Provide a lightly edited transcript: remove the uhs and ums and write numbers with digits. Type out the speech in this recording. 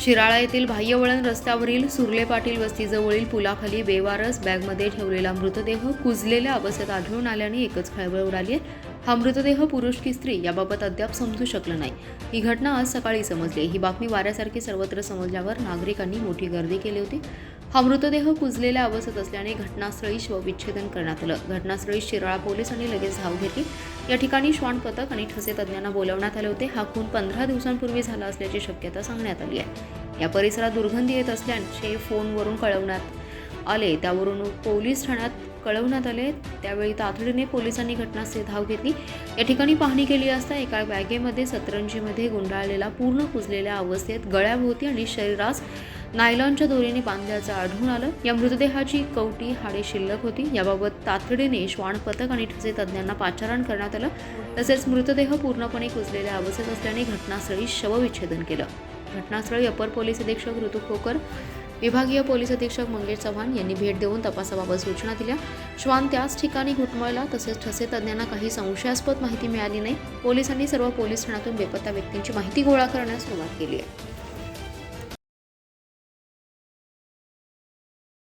शिराळा येथील बाह्यवळण रस्त्यावरील सुर्ले पाटील वस्तीजवळील पुलाखाली बेवारस बॅगमध्ये ठेवलेला मृतदेह कुजलेल्या अवस्थेत आढळून आल्याने एकच खळबळ उडाली आहे. हा मृतदेह पुरुष की स्त्री याबाबत अद्याप समजू शकलं नाही. ही घटना आज सकाळी समजली. ही बातमी वाऱ्यासारखी सर्वत्र समजल्यावर नागरिकांनी मोठी गर्दी केली होती. हा मृतदेह कुजलेल्या अवस्थेत असल्याने घटनास्थळी शवविच्छेदन करण्यात आलं. घटनास्थळी शिराळा पोलिसांनी लगेच धाव घेतली. या ठिकाणी श्वान पथक आणि ठसे तज्ज्ञांना बोलावण्यात आले होते. हा खून 15 दिवसांपूर्वी झाला असल्याची शक्यता सांगण्यात आली आहे. या परिसरात दुर्गंधी येत असल्याचे फोनवरून कळवण्यात आले. त्यावरून पोलीस ठाण्यात कळवण्यात आले. त्यावेळी तातडीने पोलिसांनी घटनास्थळी धाव घेतली. या ठिकाणी पाहणी केली असता एका बॅगेमध्ये सतरंजीमध्ये गुंडाळलेला पूर्ण कुजलेल्या अवस्थेत गळ्याभोवती आणि शरीरास नायलॉनच्या दोरीने बांधल्याचं आढळून आलं. या मृतदेहाची कवटी हाडे शिल्लक होती. याबाबत तातडीने श्वान पथक आणि ठसे तज्ज्ञांना पाचारण करण्यात आलं. तसेच मृतदेह पूर्णपणे कुजलेल्या अवस्थेत असल्याने घटनास्थळी शवविच्छेदन केलं. घटनास्थळी अपर पोलीस अधीक्षक ऋतू खोकर, विभागीय पोलीस अधीक्षक मंगेश चव्हाण यांनी भेट देऊन तपासाबाबत सूचना दिल्या. श्वान त्याच ठिकाणी घुटमळला. तसेच ठसे तज्ज्ञांना काही संशयास्पद माहिती मिळाली नाही. पोलिसांनी सर्व पोलीस ठाण्यातून बेपत्ता व्यक्तींची माहिती गोळा करण्यास सुरुवात केली आहे.